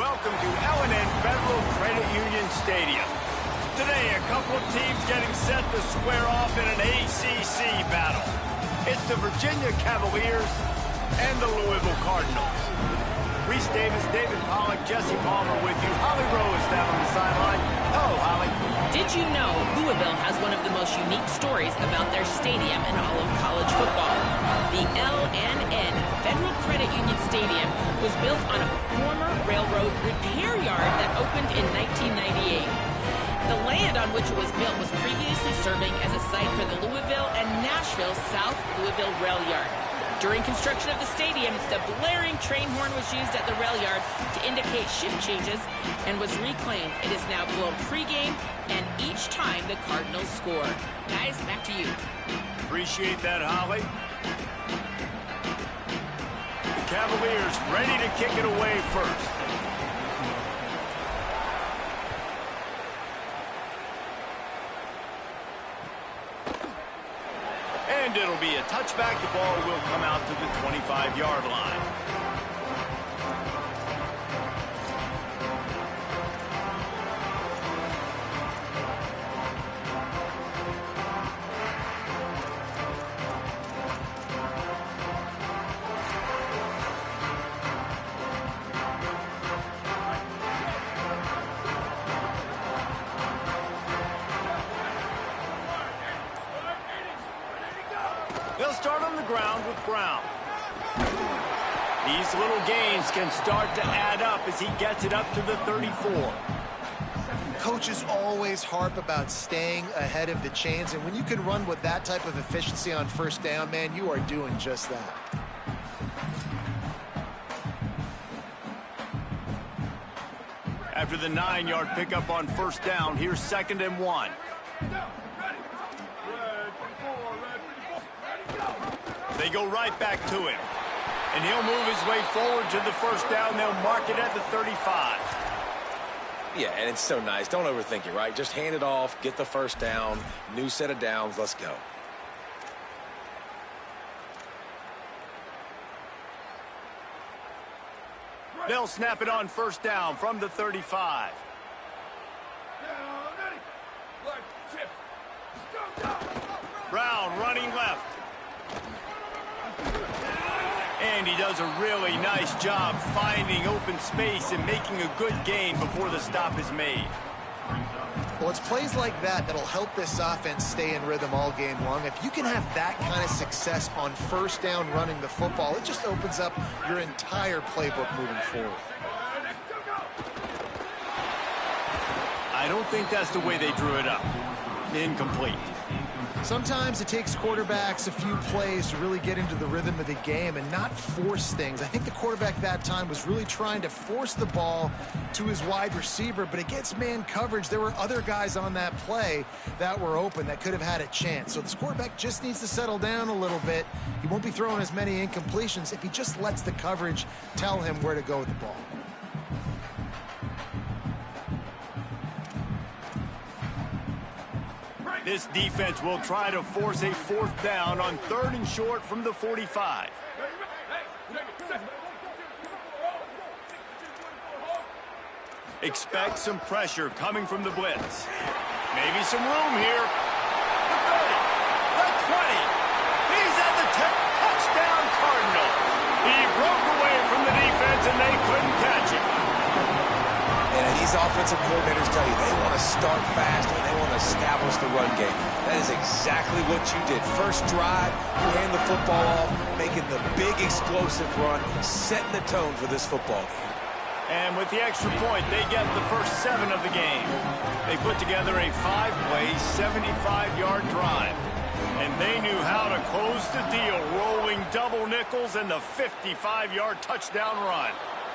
welcome to L&N Federal Credit Union Stadium. Today, a couple of teams getting set to square off in an ACC battle. It's the Virginia Cavaliers and the Louisville Cardinals. Reese Davis, David Pollack, Jesse Palmer with you. Holly Rowe is down on the sideline. Hello, Holly. Did you know Louisville has one of the most unique stories about their stadium in all of college football? The L&N Federal Credit Union Stadium was built on a former railroad repair yard that opened in 1998. The land on which it was built was previously serving as a site for the Louisville and Nashville South Louisville Rail Yard. During construction of the stadium, the blaring train horn was used at the rail yard to indicate shift changes and was reclaimed. It is now blown pregame and each time the Cardinals score. Guys, back to you. Appreciate that, Holly. The Cavaliers ready to kick it away first. And it'll be a touchback. The ball will come out to the 25-yard line. They'll start on the ground with Brown. These little gains can start to add up as he gets it up to the 34. Coaches always harp about staying ahead of the chains, and when you can run with that type of efficiency on first down, man, you are doing just that. After the 9-yard pickup on first down, here's 2nd and 1. They go right back to him. And he'll move his way forward to the first down. They'll mark it at the 35. Yeah, and it's so nice. Don't overthink it, right? Just hand it off, get the first down, new set of downs, let's go. They'll snap it on first down from the 35. Brown running left. And he does a really nice job finding open space and making a good gain before the stop is made. Well, it's plays like that that'll help this offense stay in rhythm all game long. If you can have that kind of success on first down running the football, it just opens up your entire playbook moving forward. I don't think that's the way they drew it up. Incomplete. Sometimes it takes quarterbacks a few plays to really get into the rhythm of the game and not force things. I think the quarterback that time was really trying to force the ball to his wide receiver, but against man coverage, there were other guys on that play that were open that could have had a chance. So this quarterback just needs to settle down a little bit. He won't be throwing as many incompletions if he just lets the coverage tell him where to go with the ball. This defense will try to force a fourth down on 3rd and short from the 45. Expect some pressure coming from the blitz. Maybe some room here. The 30, the 20. He's at the 10. Touchdown, Cardinals. He broke away from the defense and they couldn't catch him. And these offensive coordinators tell you they want to start fast and they want to establish the run game. That is exactly what you did. First drive, you hand the football off, making the big explosive run, setting the tone for this football game. And with the extra point, they get the first 7 of the game. They put together a 5-play, 75-yard drive. And they knew how to close the deal, rolling double nickels and the 55-yard touchdown run.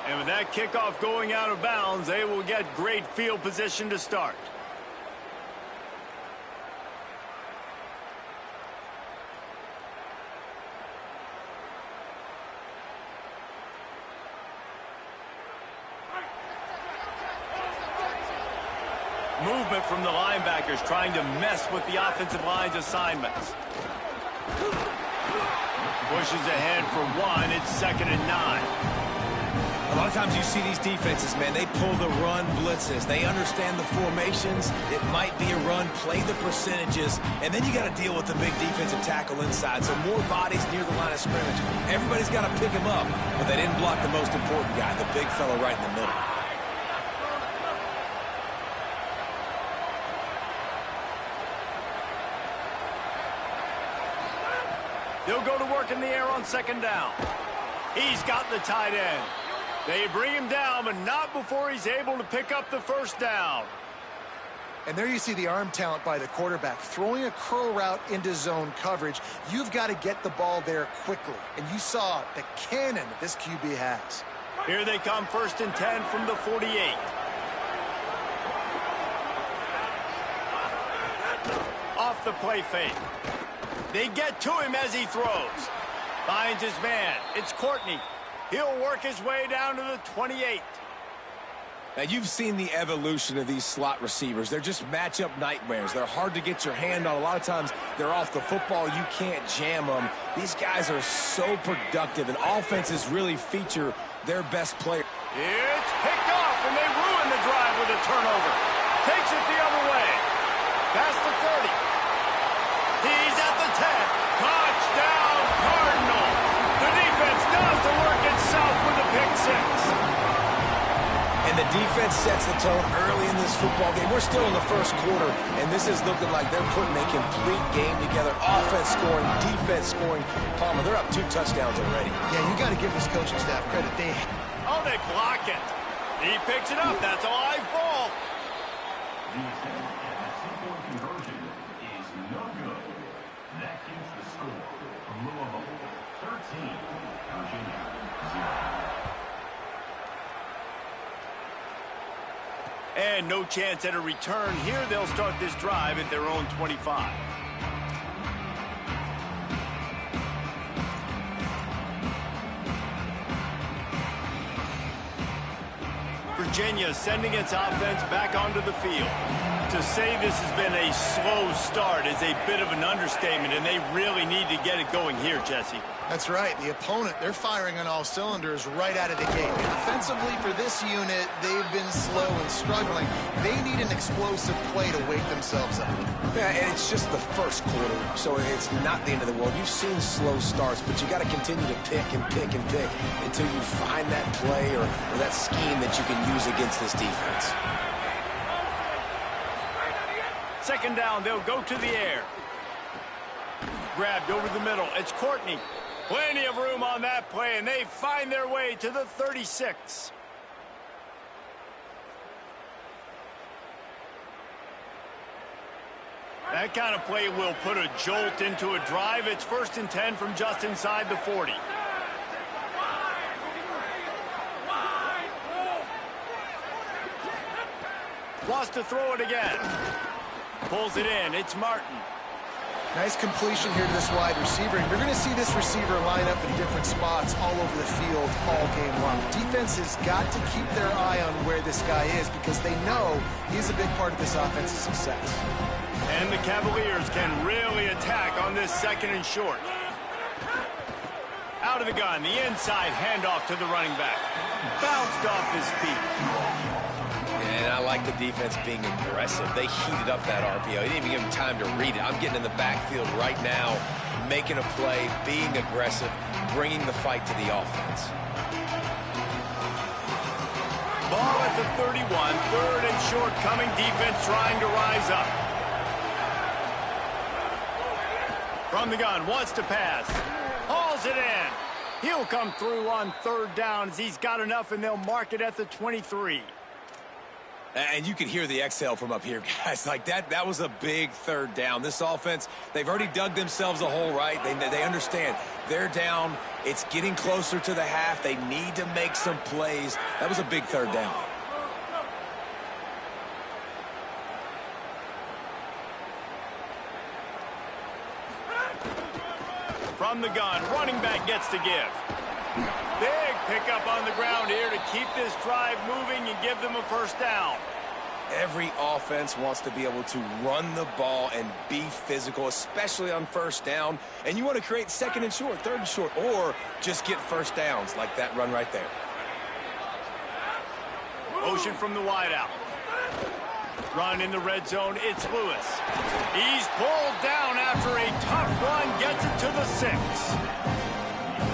And with that kickoff going out of bounds, they will get great field position to start. Movement from the linebackers trying to mess with the offensive line's assignments. Pushes ahead for 1. It's 2nd and 9. A lot of times you see these defenses, man, they pull the run blitzes. They understand the formations. It might be a run, play the percentages, and then you got to deal with the big defensive tackle inside. So more bodies near the line of scrimmage. Everybody's got to pick him up, but they didn't block the most important guy, the big fella right in the middle. They'll go to work in the air on second down. He's got the tight end. They bring him down, but not before he's able to pick up the first down. And there you see the arm talent by the quarterback. Throwing a curl route into zone coverage, you've got to get the ball there quickly. And you saw the cannon this QB has. Here they come, 1st and 10 from the 48. Off the play fake. They get to him as he throws. Finds his man. It's Courtney. He'll work his way down to the 28. Now, you've seen the evolution of these slot receivers. They're just matchup nightmares. They're hard to get your hand on. A lot of times, they're off the football. You can't jam them. These guys are so productive, and offenses really feature their best player. It's picked off, and they ruin the drive with a turnover. Takes it the other way. Past the 30. He's at the 10. Touchdown, Cardinals. The defense does the work itself with a pick six. And the defense sets the tone early in this football game. We're still in the first quarter, and this is looking like they're putting a complete game together. Offense scoring, defense scoring. Palmer, they're up 2 touchdowns already. Yeah, you got to give this coaching staff credit. They block it. He picks it up. That's a live ball. And no chance at a return here. They'll start this drive at their own 25. Virginia sending its offense back onto the field. To say this has been a slow start is a bit of an understatement, and they really need to get it going here, Jesse. That's right. The opponent, they're firing on all cylinders right out of the gate. Offensively for this unit, they've been slow and struggling. They need an explosive play to wake themselves up. Yeah, and it's just the first quarter, so it's not the end of the world. You've seen slow starts, but you got to continue to pick and pick and pick until you find that play or that scheme that you can use against this defense. Second down, they'll go to the air. Grabbed over the middle. It's Courtney. Plenty of room on that play, and they find their way to the 36. That kind of play will put a jolt into a drive. It's 1st and 10 from just inside the 40. Wants to throw it again. Pulls it in. It's Martin. Nice completion here to this wide receiver. And you're going to see this receiver line up in different spots all over the field all game long. Defense has got to keep their eye on where this guy is because they know he's a big part of this offense's success. And the Cavaliers can really attack on this 2nd and short. Out of the gun, the inside handoff to the running back. Bounced off his feet. And I like the defense being aggressive. They heated up that RPO. They didn't even give him time to read it. I'm getting in the backfield right now, making a play, being aggressive, bringing the fight to the offense. Ball at the 31, 3rd and short coming. Defense trying to rise up. From the gun, wants to pass. Hauls it in. He'll come through on 3rd down as he's got enough, and they'll mark it at the 23. And you can hear the exhale from up here, guys. Like that was a big 3rd down. This offense, they've already dug themselves a hole, right? They understand. They're down. It's getting closer to the half. They need to make some plays. That was a big 3rd down. From the gun, running back gets to give. Big pickup on the ground here to keep this drive moving and give them a 1st down. Every offense wants to be able to run the ball and be physical, especially on 1st down. And you want to create 2nd and short, 3rd and short, or just get 1st downs like that run right there. Motion from the wideout. Run in the red zone, it's Lewis. He's pulled down after a tough run, gets it to the 6.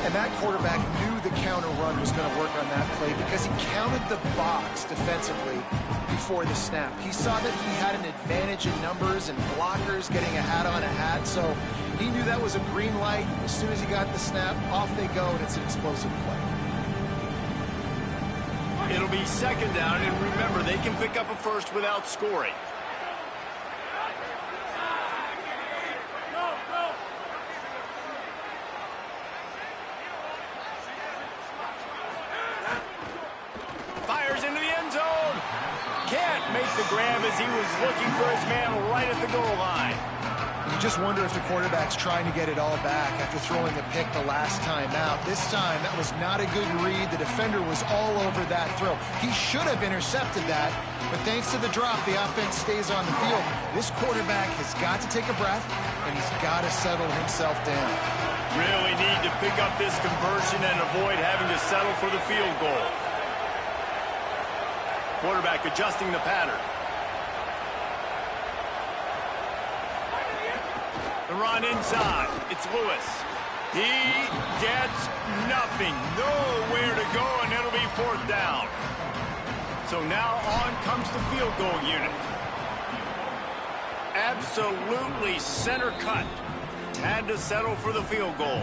And that quarterback knew the counter run was going to work on that play because he counted the box defensively before the snap. He saw that he had an advantage in numbers and blockers getting a hat on a hat, so he knew that was a green light. As soon as he got the snap, off they go, and it's an explosive play. It'll be second down, and remember, they can pick up a first without scoring. Fires into the end zone. Can't make the grab as he was looking for his man right at the goal line. You just wonder if the quarterback's trying to get it all back after throwing the pick the last time out. This time, that was not a good read. The defender was all over that throw. He should have intercepted that, but thanks to the drop, the offense stays on the field. This quarterback has got to take a breath, and he's got to settle himself down. Really need to pick up this conversion and avoid having to settle for the field goal. Quarterback adjusting the pattern. The run inside. It's Lewis. He gets nothing. Nowhere to go, and it'll be fourth down. So now on comes the field goal unit. Absolutely center cut. Had to settle for the field goal.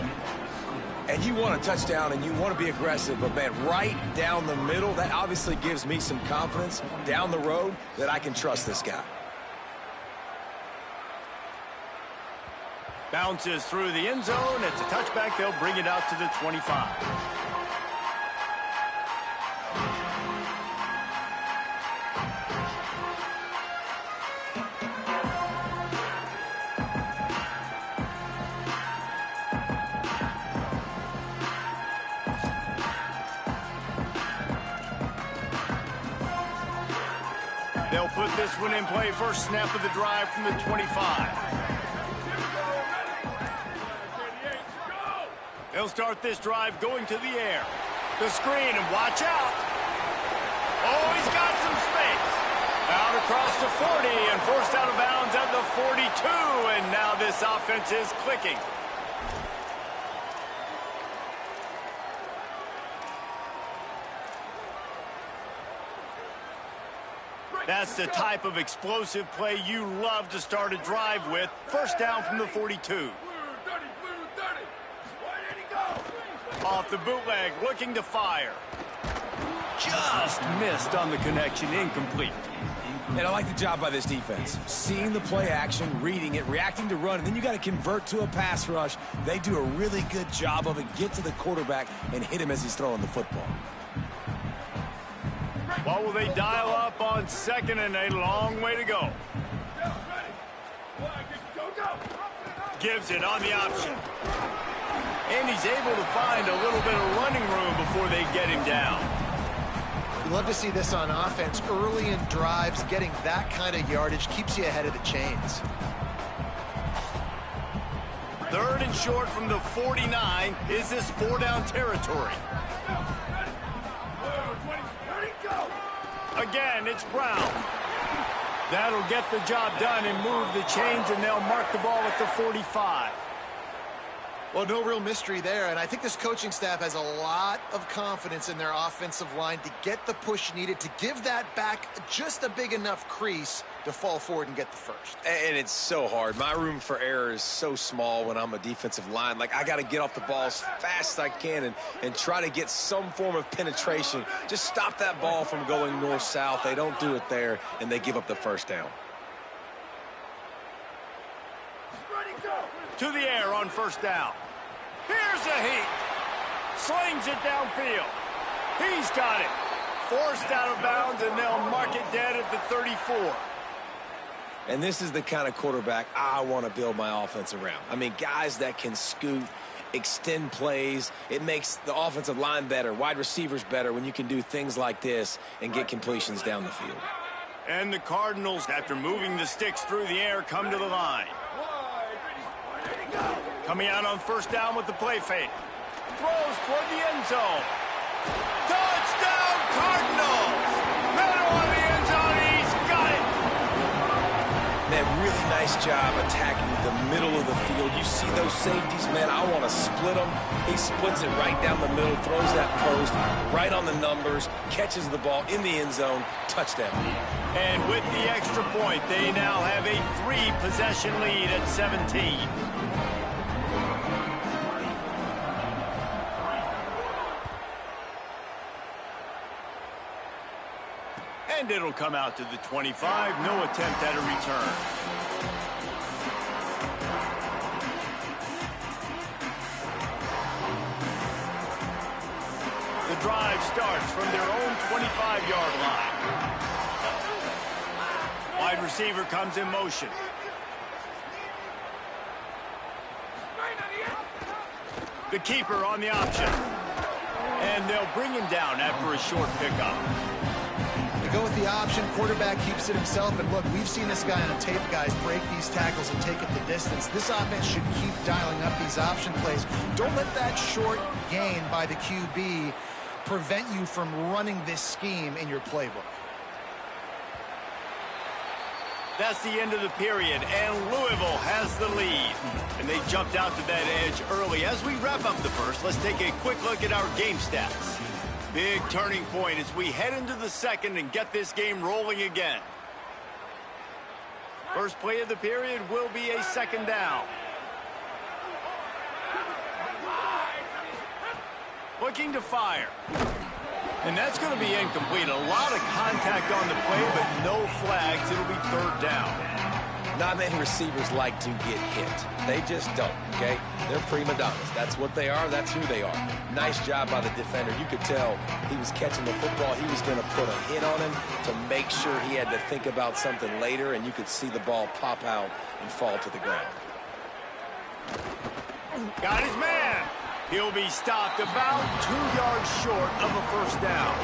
And you want a touchdown and you want to be aggressive, but man, right down the middle, that obviously gives me some confidence down the road that I can trust this guy. Bounces through the end zone. It's a touchback. They'll bring it out to the 25. They'll put this one in play. First snap of the drive from the 25. They'll start this drive going to the air. The screen, and watch out. Oh, he's got some space. Out across the 40 and forced out of bounds at the 42. And now this offense is clicking. That's the type of explosive play you love to start a drive with. First down from the 42. Off the bootleg, looking to fire. Just missed on the connection, incomplete. And I like the job by this defense. Seeing the play action, reading it, reacting to run, and then you got to convert to a pass rush. They do a really good job of it. Get to the quarterback and hit him as he's throwing the football. What will they dial up on second, and a long way to go. Gives it on the option. And he's able to find a little bit of running room before they get him down. You love to see this on offense. Early in drives, getting that kind of yardage keeps you ahead of the chains. Third and short from the 49. Is this four-down territory? Again, it's Brown. That'll get the job done and move the chains, and they'll mark the ball at the 45. Well, no real mystery there, and I think this coaching staff has a lot of confidence in their offensive line to get the push needed to give that back just a big enough crease to fall forward and get the first. And it's so hard. My room for error is so small when I'm a defensive line. Like, I got to get off the ball as fast as I can and try to get some form of penetration. Just stop that ball from going north-south. They don't do it there, and they give up the first down. To the air on first down. Here's a heat. Slings it downfield. He's got it. Forced out of bounds, and they'll mark it dead at the 34. And this is the kind of quarterback I want to build my offense around. I mean, guys that can scoot, extend plays. It makes the offensive line better, wide receivers better when you can do things like this and get completions down the field. And the Cardinals, after moving the sticks through the air, come to the line. Coming out on first down with the play fake. Throws toward the end zone. Touchdown, Cardinals! Man, really nice job attacking the middle of the field. You see those safeties, man, I want to split them. He splits it right down the middle, throws that post right on the numbers, catches the ball in the end zone, touchdown. And with the extra point, they now have a 3-possession lead at 17. And it'll come out to the 25. No attempt at a return. The drive starts from their own 25-yard line. Wide receiver comes in motion. The keeper on the option. And they'll bring him down after a short pickup. They go with the option. Quarterback keeps it himself. And look, we've seen this guy on tape, guys, break these tackles and take it the distance. This offense should keep dialing up these option plays. Don't let that short gain by the QB prevent you from running this scheme in your playbook. That's the end of the period, and Louisville has the lead. And they jumped out to that edge early. As we wrap up the first, let's take a quick look at our game stats. Big turning point as we head into the second and get this game rolling again. First play of the period will be a second down. Looking to fire. And that's going to be incomplete. A lot of contact on the play, but no flags. It'll be third down. Not many receivers like to get hit. They just don't, okay? They're prima donnas. That's what they are. That's who they are. Nice job by the defender. You could tell he was catching the football. He was going to put a hit on him to make sure he had to think about something later, and you could see the ball pop out and fall to the ground. Got his man. He'll be stopped about 2 yards short of a first down.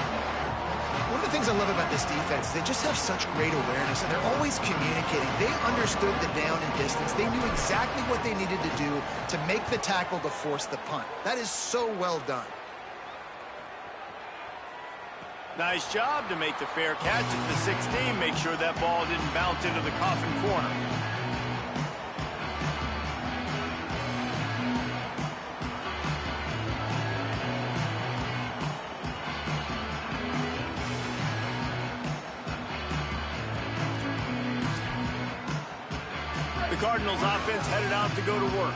One of the things I love about this defense, they just have such great awareness, and they're always communicating. They understood the down and distance. They knew exactly what they needed to do to make the tackle to force the punt. That is so well done. Nice job to make the fair catch at the 16. Make sure that ball didn't bounce into the coffin corner. The Cardinals offense headed out to go to work.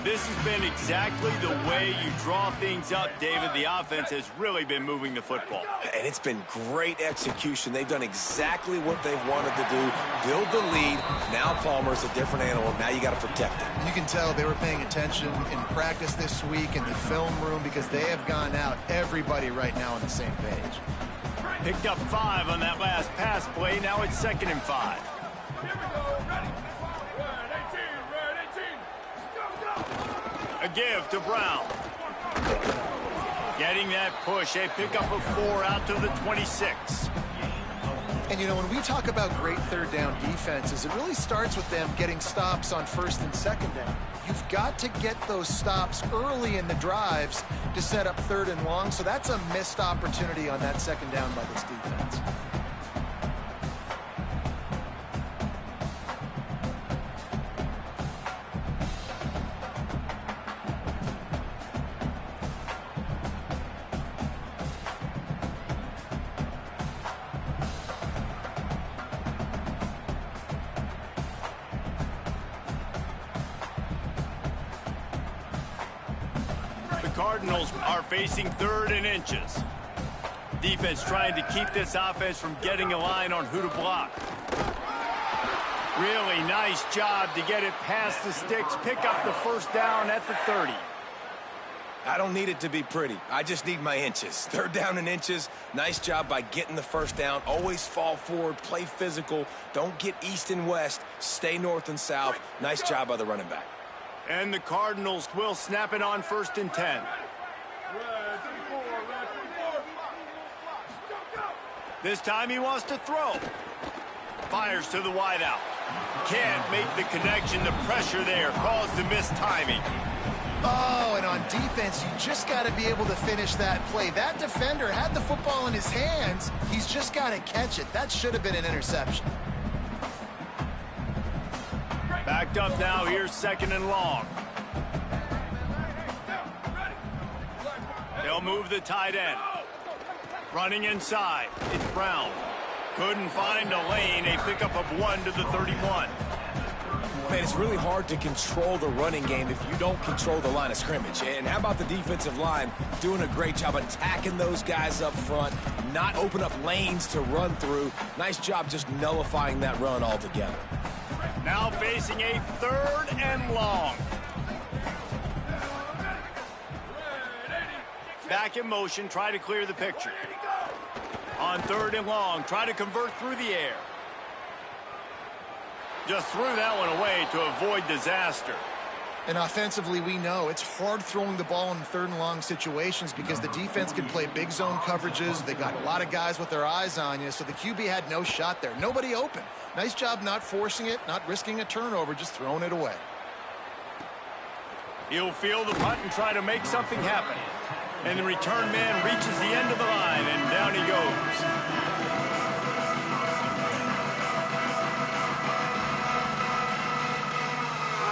This has been exactly the way you draw things up, David. The offense has really been moving the football. And it's been great execution. They've done exactly what they've wanted to do. Build the lead. Now Palmer's a different animal. Now you got to protect it. You can tell they were paying attention in practice this week in the film room because they have gone out, everybody right now on the same page. Picked up 5 on that last pass play. Now it's 2nd and 5. Here we go. Ready. A give to Brown. Getting that push, a pickup of 4 out to the 26. And, you know, when we talk about great third down defenses, it really starts with them getting stops on first and second down. You've got to get those stops early in the drives to set up third and long, so that's a missed opportunity on that second down by this defense. Cardinals are facing 3rd and inches. Defense trying to keep this offense from getting a line on who to block. Really nice job to get it past the sticks, pick up the first down at the 30. I don't need it to be pretty. I just need my inches. 3rd down and inches. Nice job by getting the first down. Always fall forward, play physical. Don't get east and west. Stay north and south. Nice job by the running back. And the Cardinals will snap it on 1st and 10. This time he wants to throw. Fires to the wideout. Can't make the connection. The pressure there caused the mistiming. Oh, and on defense, you just got to be able to finish that play. That defender had the football in his hands. He's just got to catch it. That should have been an interception. Backed up now, here's 2nd and long. They'll move the tight end. Running inside, it's Brown. Couldn't find a lane, a pickup of 1 to the 31. Man, it's really hard to control the running game if you don't control the line of scrimmage. And how about the defensive line doing a great job attacking those guys up front, not open up lanes to run through. Nice job just nullifying that run altogether. Now facing a 3rd and long. Back in motion, try to clear the picture. On 3rd and long, try to convert through the air. Just threw that one away to avoid disaster. And offensively, we know it's hard throwing the ball in 3rd and long situations because the defense can play big zone coverages. They got a lot of guys with their eyes on you, so the QB had no shot there. Nobody open. Nice job not forcing it, not risking a turnover, just throwing it away. He'll field the punt and try to make something happen. And the return man reaches the end of the line, and down he goes.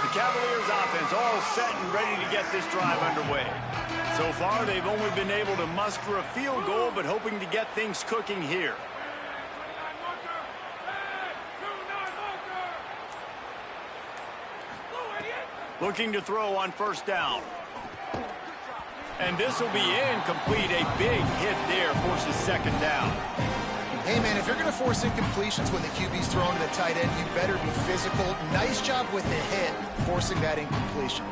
The Cavaliers offense all set and ready to get this drive underway. So far, they've only been able to muster a field goal, but hoping to get things cooking here. Looking to throw on 1st down. And this will be incomplete. A big hit there forces 2nd down. Hey, man, if you're going to force incompletions when the QB's throwing to the tight end, you better be physical. Nice job with the hit, forcing that incompletion.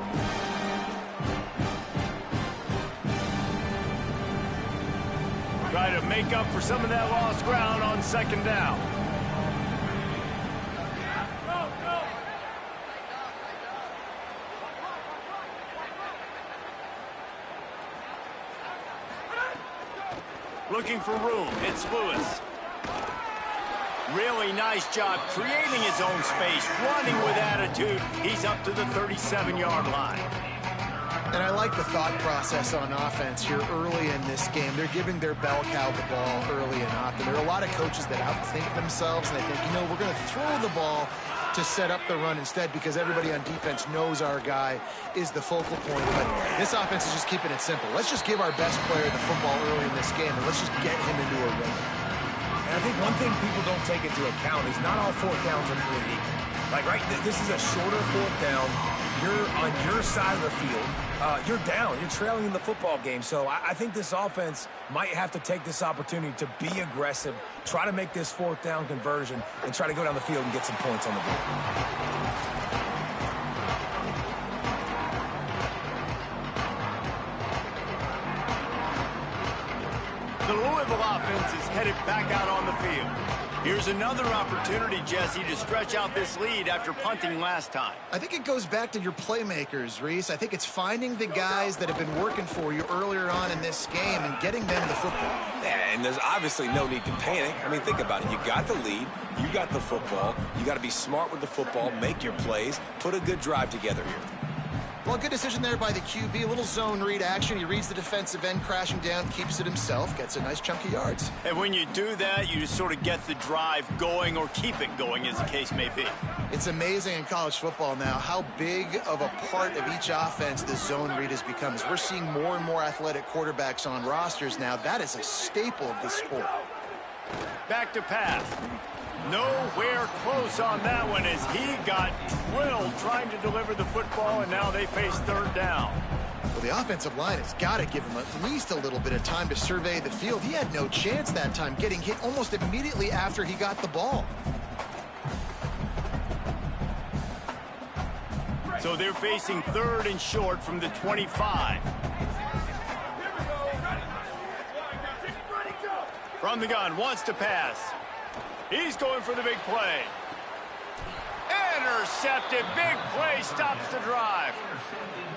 Try to make up for some of that lost ground on 2nd down. Looking for room, it's Lewis. Really nice job creating his own space, running with attitude. He's up to the 37-yard line. And I like the thought process on offense here early in this game. They're giving their bell cow the ball early and often. There are a lot of coaches that outthink themselves, and they think, you know, we're going to throw the ball to set up the run instead because everybody on defense knows our guy is the focal point. But this offense is just keeping it simple. Let's just give our best player the football early in this game, and let's just get him into a rhythm. And I think one thing people don't take into account is not all 4th downs are created equal. Like, right, this is a shorter 4th down. You're on your side of the field. You're down. You're trailing in the football game. So I think this offense might have to take this opportunity to be aggressive, try to make this 4th down conversion, and try to go down the field and get some points on the board. The Louisville offense is headed back out on the field. Here's another opportunity, Jesse, to stretch out this lead after punting last time. I think it goes back to your playmakers, Reese. I think it's finding the guys that have been working for you earlier on in this game and getting them the football. Yeah, and there's obviously no need to panic. I mean, think about it. You got the lead. You got the football. You got to be smart with the football, make your plays, put a good drive together here. Well, good decision there by the QB. A little zone read action. He reads the defensive end, crashing down, keeps it himself, gets a nice chunk of yards. And when you do that, you just sort of get the drive going or keep it going, as the case may be. It's amazing in college football now how big of a part of each offense the zone read has become. As we're seeing more and more athletic quarterbacks on rosters now, that is a staple of the sport. Back to pass. Nowhere close on that one as he got drilled trying to deliver the football, and now they face 3rd down. Well, the offensive line has got to give him at least a little bit of time to survey the field. He had no chance that time, getting hit almost immediately after he got the ball. So they're facing 3rd and short from the 25. From the gun, wants to pass. He's going for the big play. Intercepted. Big play stops the drive.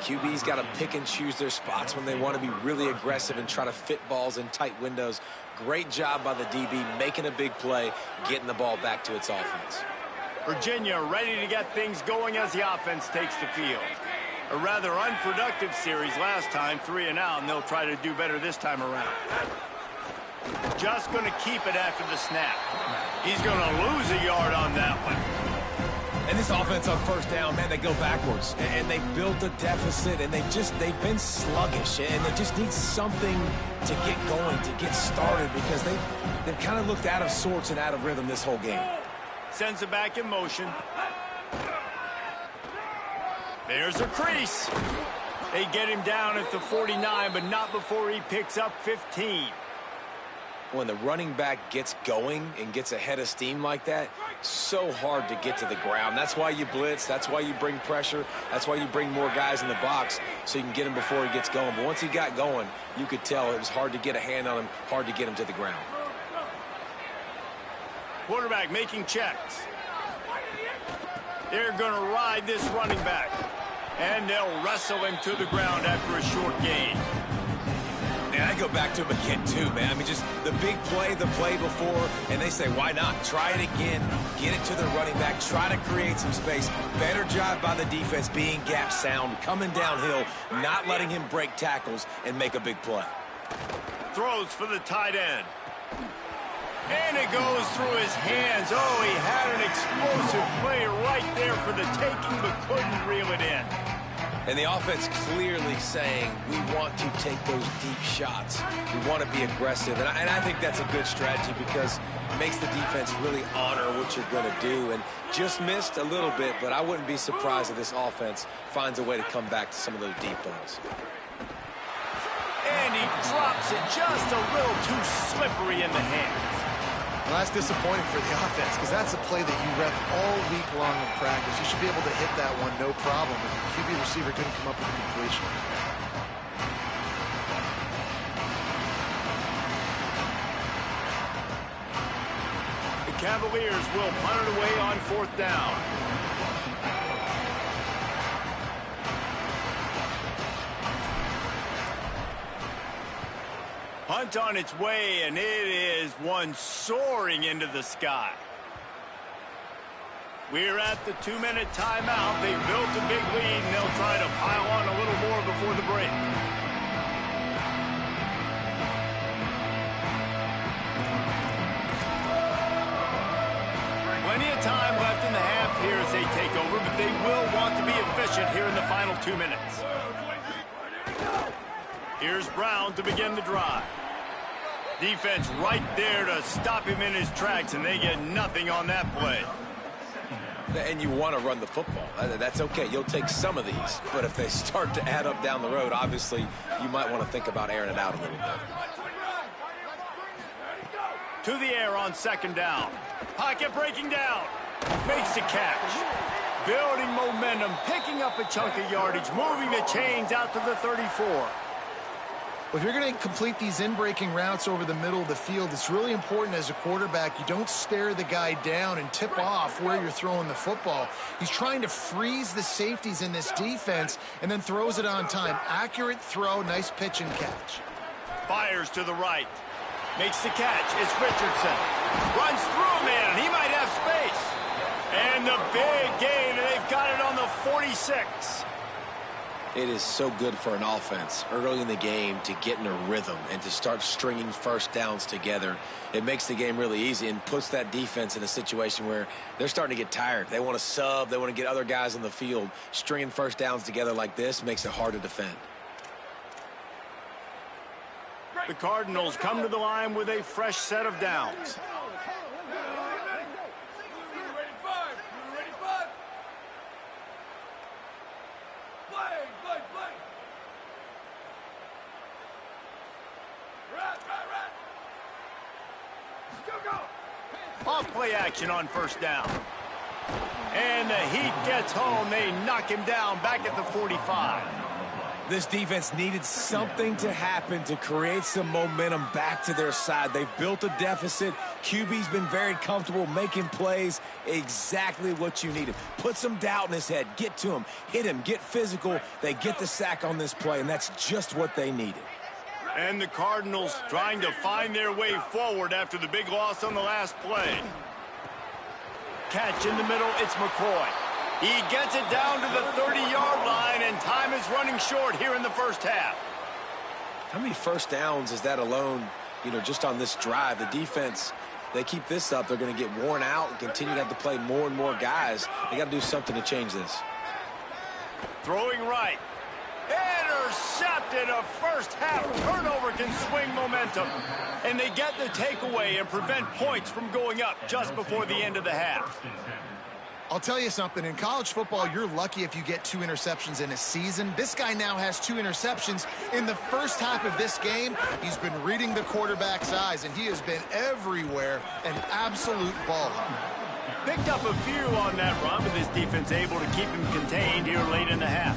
QB's got to pick and choose their spots when they want to be really aggressive and try to fit balls in tight windows. Great job by the DB making a big play, getting the ball back to its offense. Virginia ready to get things going as the offense takes the field. A rather unproductive series last time, 3 and out, and they'll try to do better this time around. Just going to keep it after the snap. He's going to lose a yard on that one. And this This offense on first down, man, they go backwards. And they built a deficit, and they've been sluggish. And they just need something to get going, to get started, because they've kind of looked out of sorts and out of rhythm this whole game. Sends it back in motion. There's a crease. They get him down at the 49, but not before he picks up 15. When the running back gets going and gets ahead of steam like that, so hard to get to the ground. That's why you blitz. That's why you bring pressure. That's why you bring more guys in the box so you can get him before he gets going. But once he got going, you could tell it was hard to get a hand on him, hard to get him to the ground. Quarterback making checks. They're going to ride this running back. And they'll wrestle him to the ground after a short gain. And I go back to him again, too, man. I mean, just the big play, the play before, and they say, why not? Try it again, get it to the running back, try to create some space. Better job by the defense being gap sound, coming downhill, not letting him break tackles and make a big play. Throws for the tight end. And it goes through his hands. Oh, he had an explosive play right there for the taking, but couldn't reel it in. And the offense clearly saying, we want to take those deep shots. We want to be aggressive. And I think that's a good strategy because it makes the defense really honor what you're going to do. And just missed a little bit, but I wouldn't be surprised if this offense finds a way to come back to some of those deep balls. And he drops it just a little too slippery in the hands. Well, that's disappointing for the offense because that's a play that you rep all week long in practice. You should be able to hit that one no problem, but the QB receiver couldn't come up with a completion. The Cavaliers will punt it away on fourth down. Punt on its way, and it is one soaring into the sky. We're at the 2-minute timeout. They've built a big lead, and they'll try to pile on a little more before the break. Plenty of time left in the half here as they take over, but they will want to be efficient here in the final 2 minutes. Here's Brown to begin the drive. Defense right there to stop him in his tracks, and they get nothing on that play. And you want to run the football. That's okay. You'll take some of these. But if they start to add up down the road, obviously you might want to think about airing it out a little bit. To the air on second down. Pocket breaking down. Makes the catch. Building momentum, picking up a chunk of yardage, moving the chains out to the 34. Well, if you're going to complete these in-breaking routes over the middle of the field, it's really important as a quarterback you don't stare the guy down and tip off where you're throwing the football. He's trying to freeze the safeties in this defense and then throws it on time. Accurate throw, nice pitch and catch. Fires to the right. Makes the catch. It's Richardson. Runs through a man. He might have space. And the big gain, and they've got it on the 46. It is so good for an offense early in the game to get in a rhythm and to start stringing first downs together. It makes the game really easy and puts that defense in a situation where they're starting to get tired. They want to sub. They want to get other guys on the field. Stringing first downs together like this makes it hard to defend. The Cardinals come to the line with a fresh set of downs. Off play action on first down. And the Heat gets home. They knock him down back at the 45. This defense needed something to happen to create some momentum back to their side. They've built a deficit. QB's been very comfortable making plays. Exactly what you needed. Put some doubt in his head. Get to him. Hit him. Get physical. They get the sack on this play, and that's just what they needed. And the Cardinals trying to find their way forward after the big loss on the last play. Catch in the middle. It's McCoy. He gets it down to the 30-yard line, and time is running short here in the first half. How many first downs is that alone, just on this drive? The defense they keep this up, they're going to get worn out and continue to have to play more and more guys. They got to do something to change this. Throwing right. Intercepted. A first-half turnover can swing momentum. And they get the takeaway and prevent points from going up just before the end of the half. I'll tell you something. In college football, you're lucky if you get 2 interceptions in a season. This guy now has 2 interceptions. In the first half of this game, he's been reading the quarterback's eyes, and he has been everywhere, an absolute baller. Picked up a few on that run, but this defense able to keep him contained here late in the half.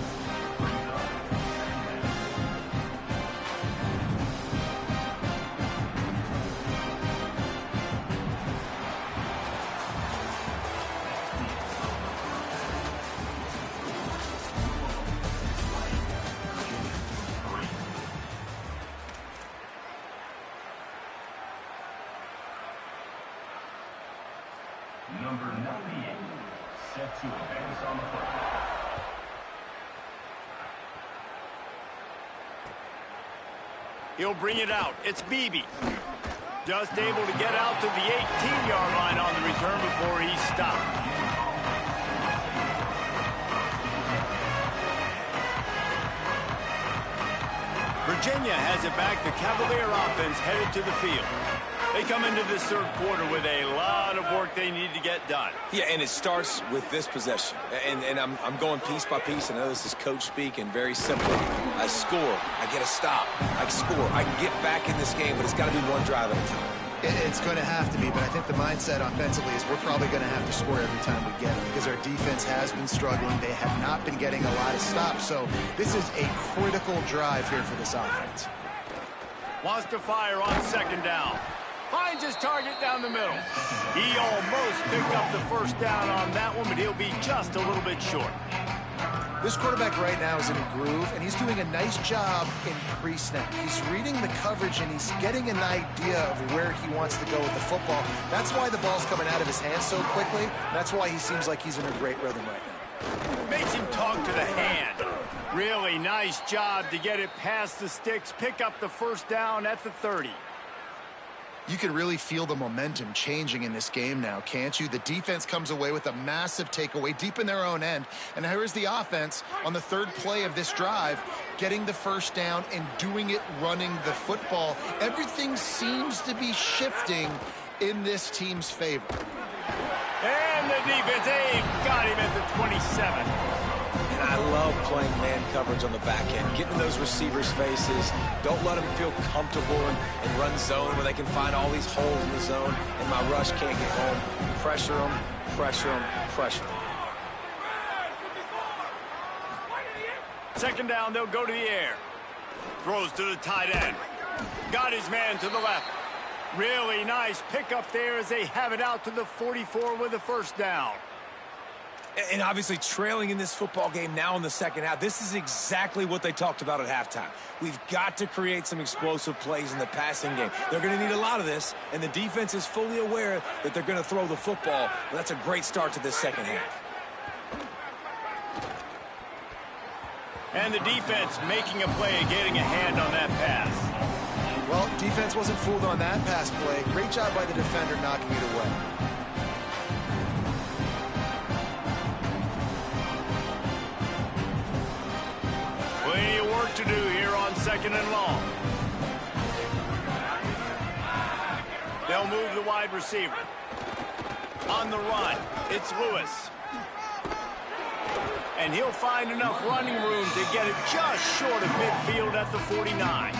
Number 98, set to advance on the football. He'll bring it out. It's Beebe. Just able to get out to the 18-yard line on the return before he stopped. Virginia has it back. The Cavalier offense headed to the field. They come into this third quarter with a lot of work they need to get done. Yeah, and it starts with this possession. And I'm going piece by piece. I know this is coach speak, and very simple. I score. I get a stop. I score. I can get back in this game, but it's got to be one drive at a time. It's going to have to be, but I think the mindset offensively is we're probably going to have to score every time we get it because our defense has been struggling. They have not been getting a lot of stops, so this is a critical drive here for this offense. Wants to fire on second down. Finds his target down the middle. He almost picked up the first down on that one, but he'll be just a little bit short. This quarterback right now is in a groove, and he's doing a nice job in pre-snap. He's reading the coverage, and he's getting an idea of where he wants to go with the football. That's why the ball's coming out of his hands so quickly. That's why he seems like he's in a great rhythm right now. Makes him talk to the hand. Really nice job to get it past the sticks, pick up the first down at the 30. You can really feel the momentum changing in this game now, can't you? The defense comes away with a massive takeaway deep in their own end. And here's the offense on the third play of this drive, getting the first down and doing it running the football. Everything seems to be shifting in this team's favor. And the defense, got him at the 27. And I love playing man coverage on the back end, getting those receivers' faces. Don't let them feel comfortable and run zone where they can find all these holes in the zone, and my rush can't get home. Pressure them, pressure them, pressure them. Second down, they'll go to the air. Throws to the tight end. Got his man to the left. Really nice pickup there as they have it out to the 44 with a first down. And obviously trailing in this football game now in the second half, this is exactly what they talked about at halftime. We've got to create some explosive plays in the passing game. They're going to need a lot of this, and the defense is fully aware that they're going to throw the football. But that's a great start to this second half. And the defense making a play and getting a hand on that pass. Well, defense wasn't fooled on that pass play. Great job by the defender knocking it away. Plenty of work to do here on second and long. They'll move the wide receiver. On the run, it's Lewis. And he'll find enough running room to get it just short of midfield at the 49.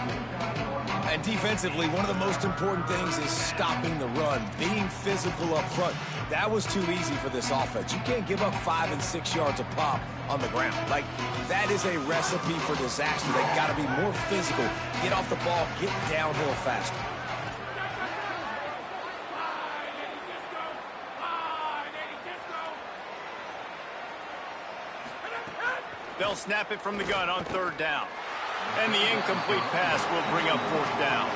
And defensively, one of the most important things is stopping the run, being physical up front. That was too easy for this offense. You can't give up 5 and 6 yards a pop on the ground. Like, that is a recipe for disaster. They got to be more physical, get off the ball, get downhill faster. They'll snap it from the gun on third down. And the incomplete pass will bring up fourth down.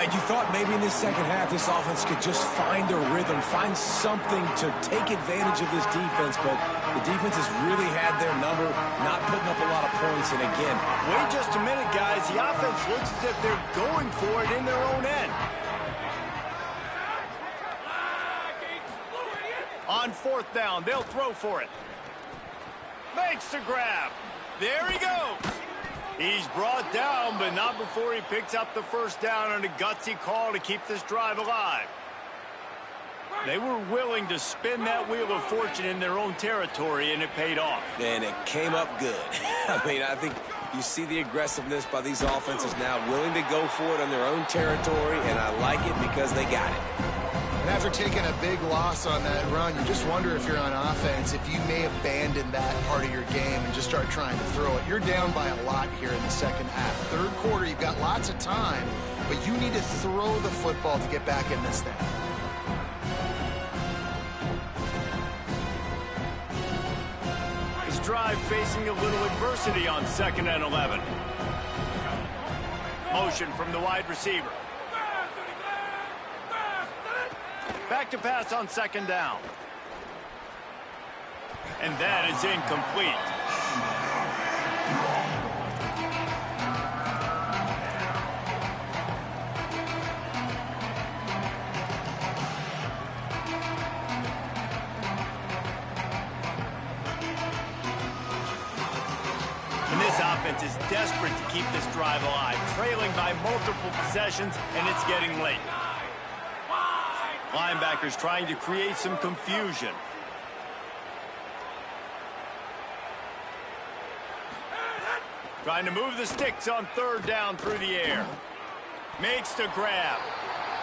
And you thought maybe in this second half this offense could just find a rhythm, find something to take advantage of this defense, but the defense has really had their number, not putting up a lot of points. And again, wait just a minute, guys. The offense looks as if they're going for it in their own end. 4th down. They'll throw for it. Makes the grab. There he goes. He's brought down, but not before he picks up the 1st down on a gutsy call to keep this drive alive. They were willing to spin that wheel of fortune in their own territory, and it paid off. And it came up good. I mean, I think you see the aggressiveness by these offenses now, willing to go for it on their own territory, and I like it because they got it. And after taking a big loss on that run, you just wonder if you're on offense, if you may abandon that part of your game and just start trying to throw it. You're down by a lot here in the 2nd half. 3rd quarter, you've got lots of time, but you need to throw the football to get back in this thing. This drive facing a little adversity on 2nd and 11. Motion from the wide receiver. Back to pass on 2nd down. And that is incomplete. And this offense is desperate to keep this drive alive, trailing by multiple possessions, and it's getting late. Linebackers trying to create some confusion. Trying to move the sticks on 3rd down through the air. Makes the grab.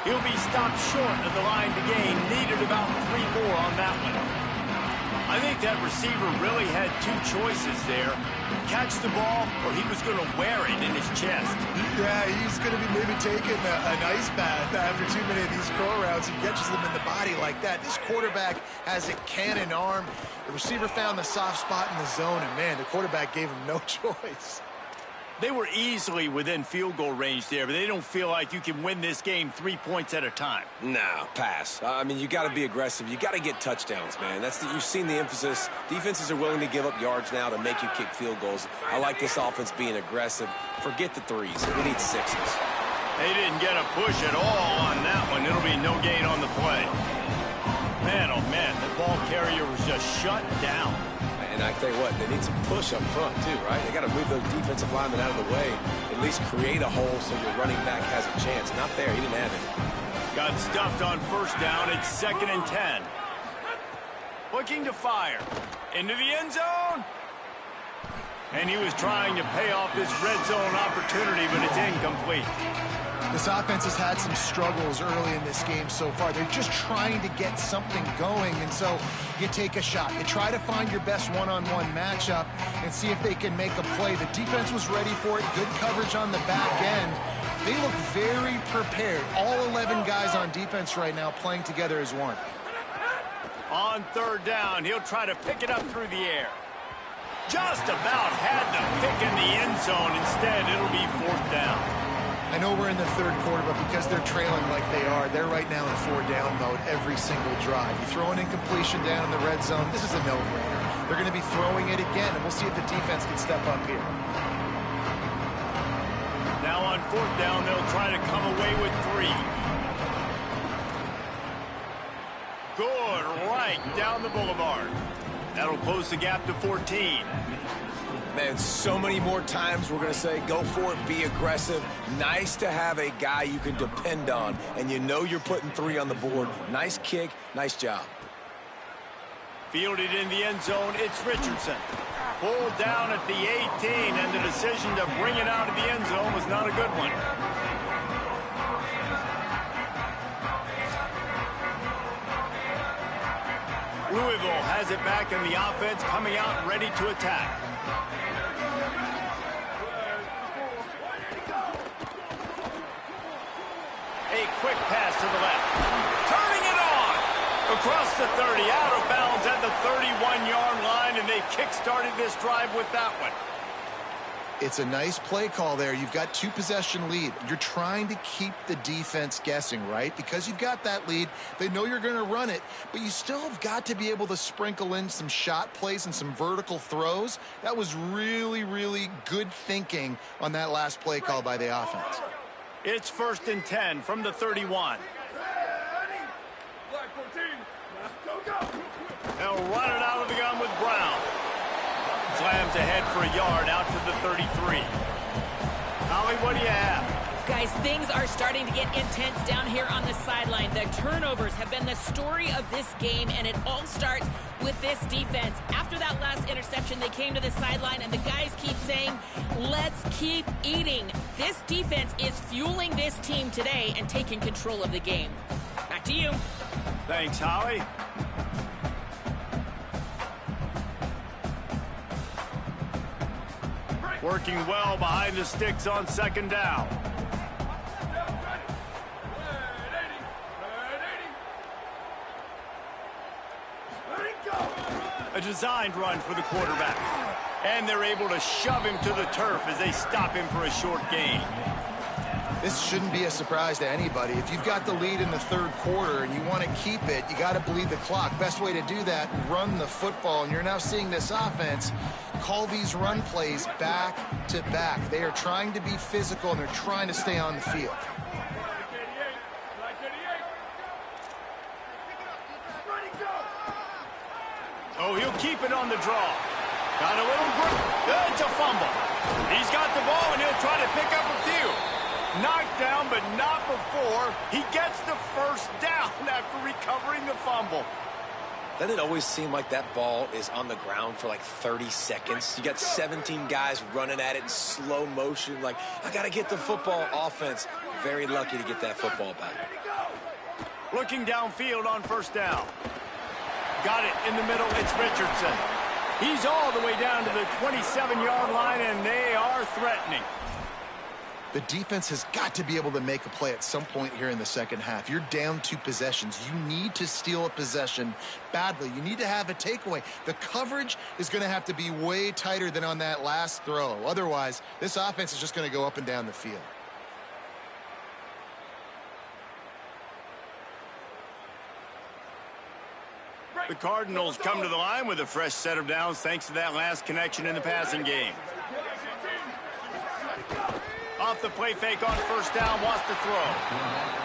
He'll be stopped short of the line to gain. Needed about 3 more on that one. I think that receiver really had 2 choices there. Catch the ball, or he was going to wear it in his chest. Yeah, he's going to be maybe taking an ice bath after too many of these curl routes. He catches them in the body like that. This quarterback has a cannon arm. The receiver found the soft spot in the zone, and, man, the quarterback gave him no choice. They were easily within field goal range there, but they don't feel like you can win this game 3 points at a time. No, pass. I mean, you got to be aggressive. You got to get touchdowns, man. You've seen the emphasis. Defenses are willing to give up yards now to make you kick field goals. I like this offense being aggressive. Forget the 3s. We need 6s. They didn't get a push at all on that one. It'll be no gain on the play. Man, oh man, the ball carrier was just shut down. And I tell you what, they need some push up front too, right? They got to move those defensive linemen out of the way, at least create a hole so your running back has a chance. Not there, he didn't have it. Got stuffed on 1st down. It's 2nd and 10. Looking to fire. Into the end zone. And he was trying to pay off this red zone opportunity, but it's incomplete. This offense has had some struggles early in this game so far. They're just trying to get something going, and so you take a shot. You try to find your best one-on-one matchup and see if they can make a play. The defense was ready for it. Good coverage on the back end. They look very prepared. All 11 guys on defense right now playing together as one. On 3rd down, he'll try to pick it up through the air. Just about had the pick in the end zone. Instead, it'll be 4th down. I know we're in the 3rd quarter, but because they're trailing like they are, they're right now in 4-down mode every single drive. You throw an incompletion down in the red zone, this is a no-brainer. They're going to be throwing it again, and we'll see if the defense can step up here. Now on 4th down, they'll try to come away with 3. Good, right down the boulevard. That'll close the gap to 14. Man, so many more times we're going to say, go for it, be aggressive. Nice to have a guy you can depend on, and you know you're putting 3 on the board. Nice kick, nice job. Fielded in the end zone, it's Richardson. Pulled down at the 18, and the decision to bring it out of the end zone was not a good one. Louisville has it back in the offense, coming out ready to attack. A quick pass to the left. Turning it on! Across the 30, out of bounds at the 31-yard line, and they kick-started this drive with that one. It's a nice play call there. You've got 2-possession lead. You're trying to keep the defense guessing, right? Because you've got that lead, they know you're going to run it, but you still have got to be able to sprinkle in some shot plays and some vertical throws. That was really, really good thinking on that last play call by the offense. It's 1st and 10 from the 31. They'll run it out of the gun with Brown. Slams ahead for a yard out to the 33. Holly, what do you have? Guys, things are starting to get intense down here on the sideline. The turnovers have been the story of this game, and it all starts with this defense. After that last interception, they came to the sideline, and the guys keep saying, let's keep eating. This defense is fueling this team today and taking control of the game. Back to you. Thanks, Holly. Working well behind the sticks on second down. A designed run for the quarterback. And they're able to shove him to the turf as they stop him for a short gain. This shouldn't be a surprise to anybody. If you've got the lead in the third quarter and you want to keep it, you got to bleed the clock. Best way to do that, run the football. And you're now seeing this offense call these run plays back to back. They are trying to be physical, and they're trying to stay on the field. Oh, he'll keep it on the draw. Got a little grip. It's a fumble. He's got the ball, and he'll try to pick up a few. Knocked down, but not before. He gets the first down after recovering the fumble. Doesn't it always seem like that ball is on the ground for like 30 seconds? You got 17 guys running at it in slow motion. Like, I got to get the football. Offense, very lucky to get that football back. Looking downfield on first down. Got it in the middle. It's Richardson. He's all the way down to the 27-yard line, and they are threatening. The defense has got to be able to make a play at some point here in the second half. You're down 2 possessions. You need to steal a possession badly. You need to have a takeaway. The coverage is going to have to be way tighter than on that last throw. Otherwise, this offense is just going to go up and down the field. The Cardinals come to the line with a fresh set of downs thanks to that last connection in the passing game. Off the play fake on first down, wants to throw.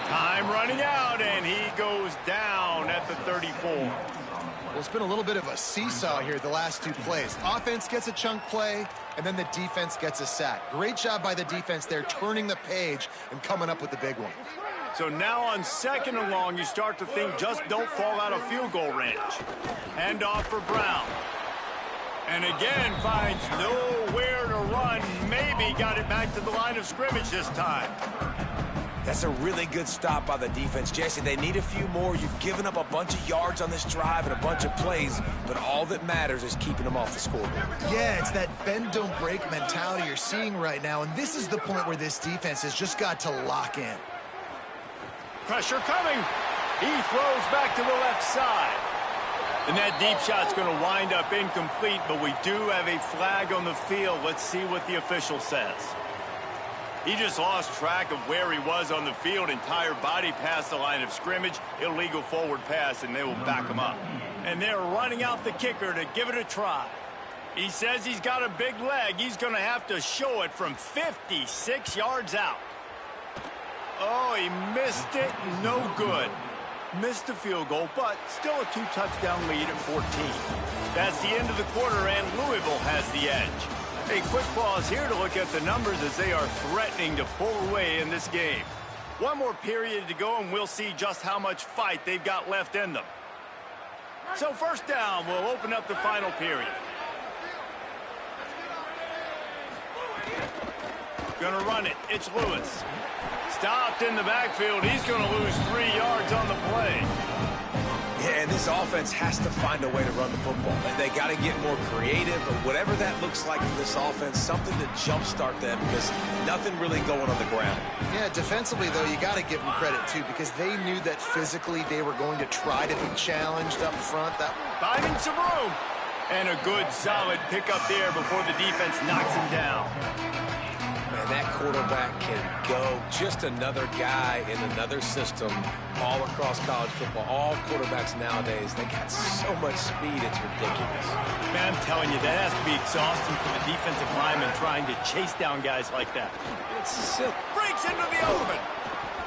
Time running out, and he goes down at the 34. Well, it's been a little bit of a seesaw here the last 2 plays. Offense gets a chunk play, and then the defense gets a sack. Great job by the defense there, turning the page and coming up with the big one. So now on second and long, you start to think just don't fall out of field goal range. Hand off for Brown. And again, finds nowhere to run. Maybe got it back to the line of scrimmage this time. That's a really good stop by the defense. Jesse, they need a few more. You've given up a bunch of yards on this drive and a bunch of plays, but all that matters is keeping them off the scoreboard. Yeah, it's that bend, don't break mentality you're seeing right now, and this is the point where this defense has just got to lock in. Pressure coming. He throws back to the left side. And that deep shot's going to wind up incomplete, but we do have a flag on the field. Let's see what the official says. He just lost track of where he was on the field. Entire body past the line of scrimmage. Illegal forward pass, and they will back him up. And they're running out the kicker to give it a try. He says he's got a big leg. He's going to have to show it from 56 yards out. Oh, he missed it. No good. Missed the field goal, but still a 2-touchdown lead at 14. That's the end of the quarter, and Louisville has the edge. A quick pause here to look at the numbers as they are threatening to pull away in this game. One more period to go, and we'll see just how much fight they've got left in them. So first down, we'll open up the final period. Gonna run it. It's Lewis. Stopped in the backfield. He's going to lose 3 yards on the play. Yeah, and this offense has to find a way to run the football. They got to get more creative, or whatever that looks like for this offense, something to jumpstart them, because nothing really going on the ground. Yeah, defensively, though, you got to give them credit, too, because they knew that physically they were going to try to be challenged up front. Finding some room. And a good, solid pickup there before the defense knocks him down. That quarterback can go. Just another guy in another system all across college football. All quarterbacks nowadays, they got so much speed, it's ridiculous. Man, I'm telling you, that has to be exhausting for the defensive lineman trying to chase down guys like that. It's sick. Breaks into the open.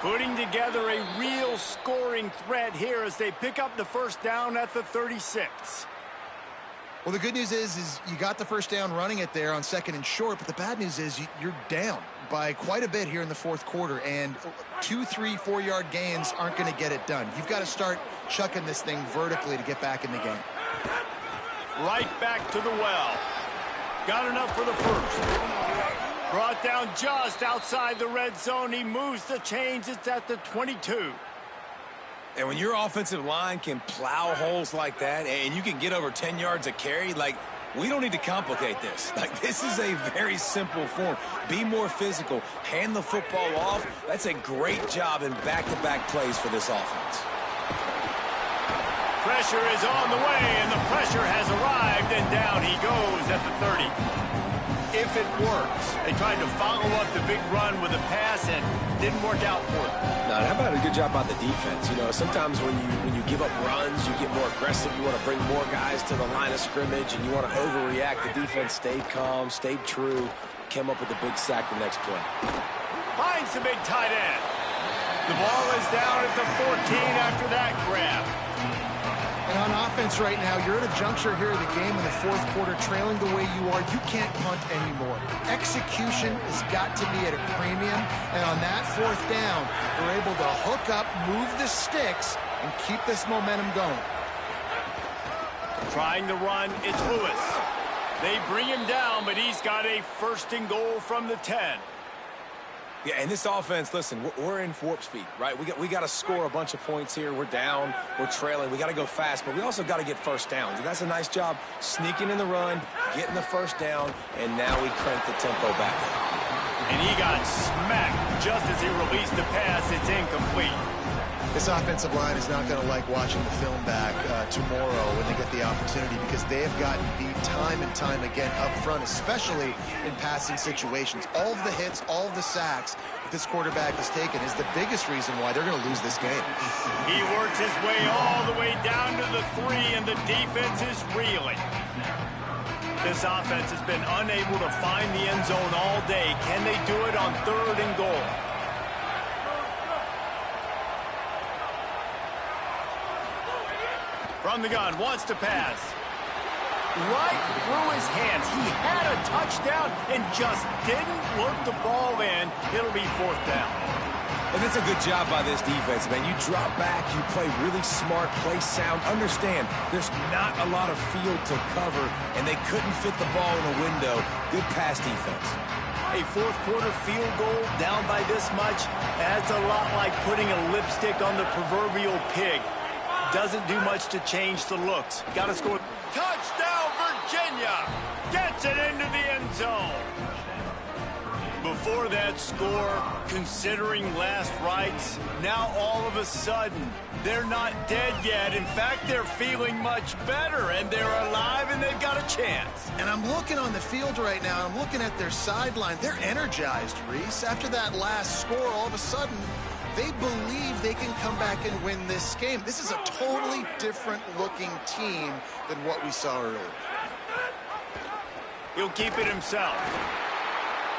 Putting together a real scoring threat here as they pick up the first down at the 36. Well, the good news is you got the first down running it there on 2nd and short, but the bad news is you're down by quite a bit here in the 4th quarter, and 2, 3, 4-yard gains aren't going to get it done. You've got to start chucking this thing vertically to get back in the game. Right back to the well. Got enough for the first. Brought down just outside the red zone. He moves the chains. It's at the 22. And when your offensive line can plow holes like that and you can get over 10 yards a carry, like, we don't need to complicate this. Like, this is a very simple form. Be more physical. Hand the football off. That's a great job in back-to-back plays for this offense. Pressure is on the way, and the pressure has arrived, and down he goes at the 30. If it works. They tried to follow up the big run with a pass and didn't work out for them. No, how about a good job by the defense? You know, sometimes when you give up runs, you get more aggressive. You want to bring more guys to the line of scrimmage, and you want to overreact. The defense stayed calm, stayed true, came up with a big sack the next play. Finds the big tight end. The ball is down at the 14 after that grab. And on offense right now, you're at a juncture here of the game in the 4th quarter, trailing the way you are. You can't punt anymore. Execution has got to be at a premium. And on that 4th down, they're able to hook up, move the sticks, and keep this momentum going. Trying to run, it's Lewis. They bring him down, but he's got a 1st and goal from the 10. Yeah, and this offense, listen, we're in warp speed, right? We got to score a bunch of points here. We're down, we're trailing. We got to go fast, but we also got to get first downs. And that's a nice job sneaking in the run, getting the first down, and now we crank the tempo back up. And he got smacked just as he released the pass. It's incomplete. This offensive line is not going to like watching the film back tomorrow when they get the opportunity, because they have gotten beat time and time again up front, especially in passing situations. All of the hits, all of the sacks that this quarterback has taken is the biggest reason why they're going to lose this game. He works his way all the way down to the 3, and the defense is reeling. This offense has been unable to find the end zone all day. Can they do it on 3rd and goal? From the gun, wants to pass. Right through his hands. He had a touchdown and just didn't work the ball in. It'll be 4th down. And it's a good job by this defense, man. You drop back, you play really smart, play sound. Understand, there's not a lot of field to cover, and they couldn't fit the ball in a window. Good pass defense. A 4th quarter field goal down by this much, that's a lot like putting a lipstick on the proverbial pig. Doesn't do much to change the looks. Got to score. Touchdown, Virginia! Gets it into the end zone. Before that score, considering last rites, now all of a sudden, they're not dead yet. In fact, they're feeling much better, and they're alive, and they've got a chance. And I'm looking on the field right now, I'm looking at their sideline. They're energized, Reese. After that last score, all of a sudden, they believe they can come back and win this game. This is a totally different-looking team than what we saw earlier. He'll keep it himself.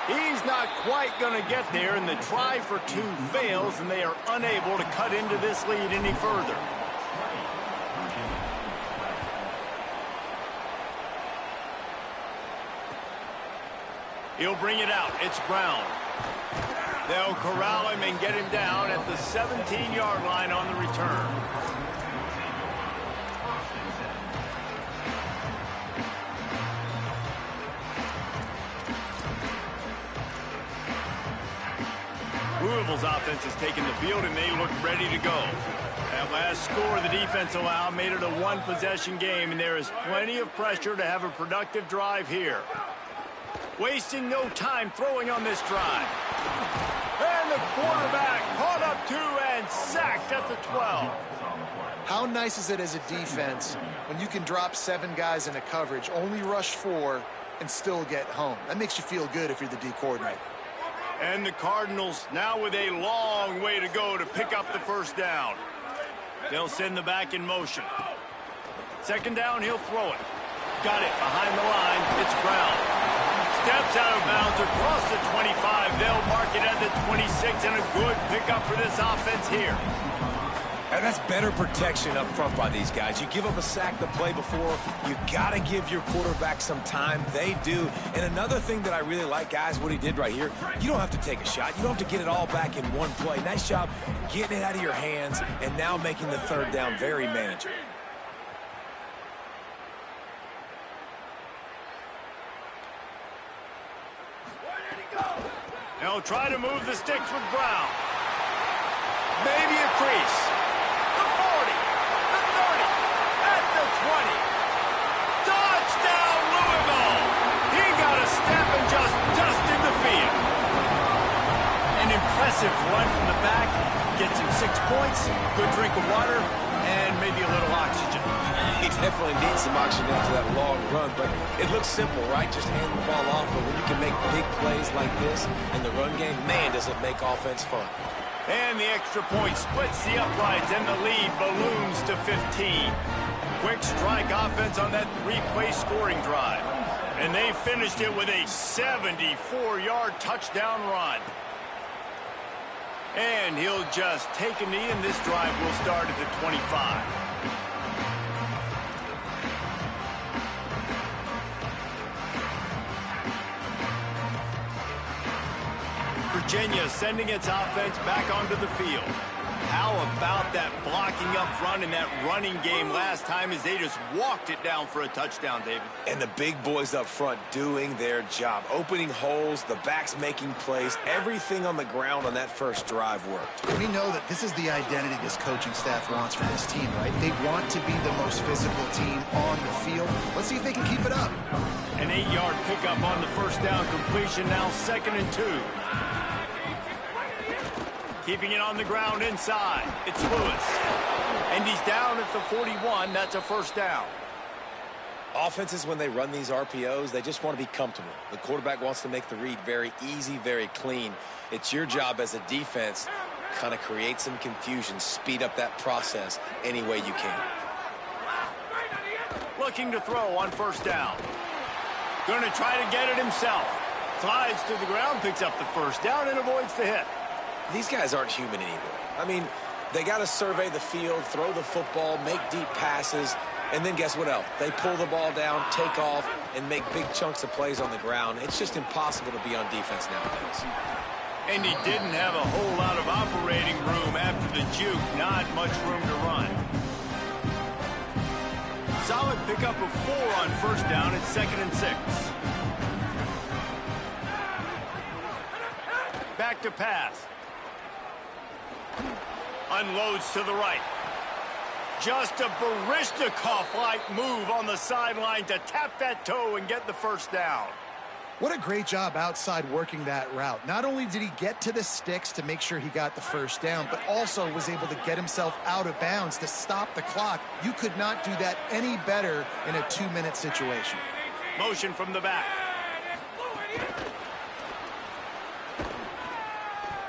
He's not quite going to get there, and the try for 2 fails, and they are unable to cut into this lead any further. He'll bring it out. It's Brown. They'll corral him and get him down at the 17-yard line on the return. Louisville's offense has taken the field, and they look ready to go. That last score the defense allowed made it a 1-possession game, and there is plenty of pressure to have a productive drive here. Wasting no time throwing on this drive. And the quarterback caught up 2 and sacked at the 12. How nice is it as a defense when you can drop 7 guys into coverage, only rush 4, and still get home? That makes you feel good if you're the D coordinator. And the Cardinals now with a long way to go to pick up the first down. They'll send the back in motion. 2nd down, he'll throw it. Got it behind the line. It's Brown. Steps out of bounds downs across the 25. They'll mark it at the 26, and a good pickup for this offense here. And that's better protection up front by these guys. You give them a sack the play before, you got to give your quarterback some time. They do. And another thing that I really like, guys, what he did right here, you don't have to take a shot. You don't have to get it all back in one play. Nice job getting it out of your hands and now making the third down very manageable. They'll try to move the sticks with Brown. Maybe a crease. The 40, the 30, at the 20. Touchdown, Louisville! He got a step and just dusted the field. An impressive run from the back. Gets him 6 points, good drink of water, and maybe a little oxygen. He definitely needs some oxygen after that long run, but it looks simple, right? Just hand the ball off, but when you can make big plays like this in the run game, man, does it make offense fun. And the extra point splits the uprights, and the lead balloons to 15. Quick strike offense on that 3-play scoring drive. And they finished it with a 74-yard touchdown run. And he'll just take a knee, and this drive will start at the 25. Virginia sending its offense back onto the field. How about that blocking up front in that running game last time as they just walked it down for a touchdown, David? And the big boys up front doing their job. Opening holes, the backs making plays. Everything on the ground on that first drive worked. We know that this is the identity this coaching staff wants for this team, right? They want to be the most physical team on the field. Let's see if they can keep it up. An 8-yard pickup on the first down completion, now 2nd and 2. Keeping it on the ground inside. It's Lewis. And he's down at the 41. That's a first down. Offenses, when they run these RPOs, they just want to be comfortable. The quarterback wants to make the read very easy, very clean. It's your job as a defense, kind of create some confusion, speed up that process any way you can. Looking to throw on first down. Going to try to get it himself. Slides to the ground, picks up the first down, and avoids the hit. These guys aren't human anymore. I mean, they got to survey the field, throw the football, make deep passes, and then guess what else? They pull the ball down, take off, and make big chunks of plays on the ground. It's just impossible to be on defense nowadays. And he didn't have a whole lot of operating room after the juke. Not much room to run. Solid pickup of 4 on first down at 2nd and 6. Back to pass. Unloads to the right. Just a Baryshnikov-like move on the sideline to tap that toe and get the first down. What a great job outside working that route. Not only did he get to the sticks to make sure he got the first down, but also was able to get himself out of bounds to stop the clock. You could not do that any better in a 2-minute situation. Motion from the back.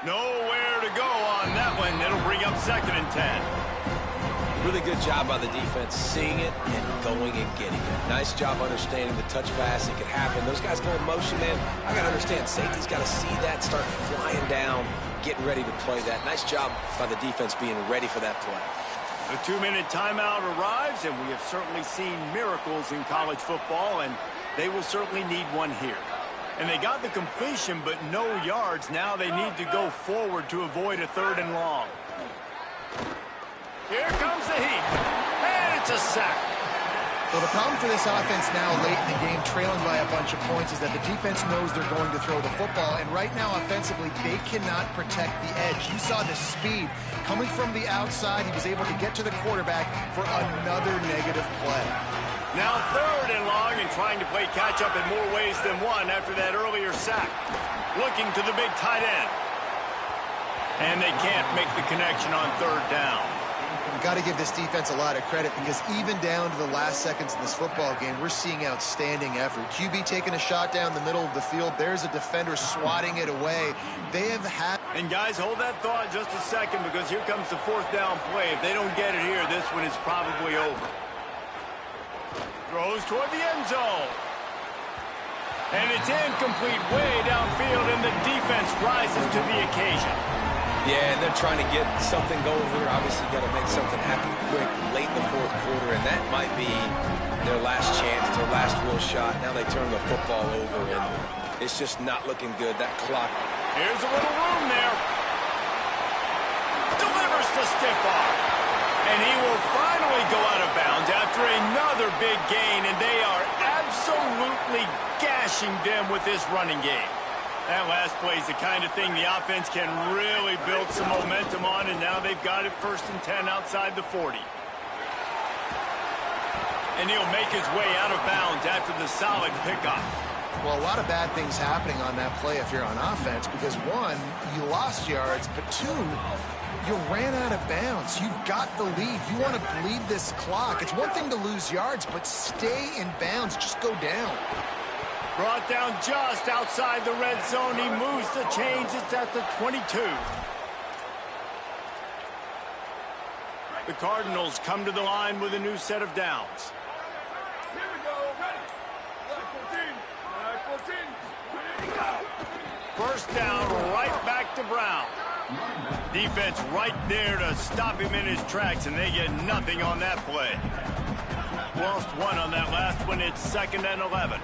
Nowhere to go on that one. It'll bring up 2nd and 10. Really good job by the defense, seeing it and going and getting it. Nice job understanding the touch pass. It could happen. Those guys go in motion, man. I got to understand, safety's got to see that, start flying down, getting ready to play that. Nice job by the defense being ready for that play. The 2-minute timeout arrives, and we have certainly seen miracles in college football, and they will certainly need one here. And they got the completion, but no yards. Now they need to go forward to avoid a 3rd and long. Here comes the heat. And it's a sack. Well, the problem for this offense now late in the game, trailing by a bunch of points, is that the defense knows they're going to throw the football. And right now, offensively, they cannot protect the edge. You saw the speed coming from the outside. He was able to get to the quarterback for another negative play. Now 3rd and long, and trying to play catch-up in more ways than one after that earlier sack. Looking to the big tight end. And they can't make the connection on 3rd down. You've got to give this defense a lot of credit, because even down to the last seconds of this football game, we're seeing outstanding effort. QB taking a shot down the middle of the field. There's a defender swatting it away. They have had... And guys, hold that thought just a second, because here comes the 4th down play. If they don't get it here, this one is probably over. Throws toward the end zone. And it's incomplete way downfield, and the defense rises to the occasion. Yeah, and they're trying to get something going here. Obviously, got to make something happen quick late in the fourth quarter, and that might be their last chance, their last real shot. Now they turn the football over, and it's just not looking good. That clock. Here's a little room there. Delivers the stiff arm. And he will finally go out of bounds after another big gain, and they are absolutely gashing them with this running game. That last play is the kind of thing the offense can really build some momentum on, and now they've got it 1st and 10 outside the 40. And he'll make his way out of bounds after the solid pickup. Well, a lot of bad things happening on that play if you're on offense, because one, you lost yards, but two, you ran out of bounds. You've got the lead. You want to bleed this clock. It's one thing to lose yards, but stay in bounds. Just go down. Brought down just outside the red zone. He moves the chains. It's at the 22. The Cardinals come to the line with a new set of downs. Here we go. Ready. Flag 14. Ready to go. First down, right back to Brown. Defense right there to stop him in his tracks, and they get nothing on that play. Lost one on that last one. It's 2nd and 11.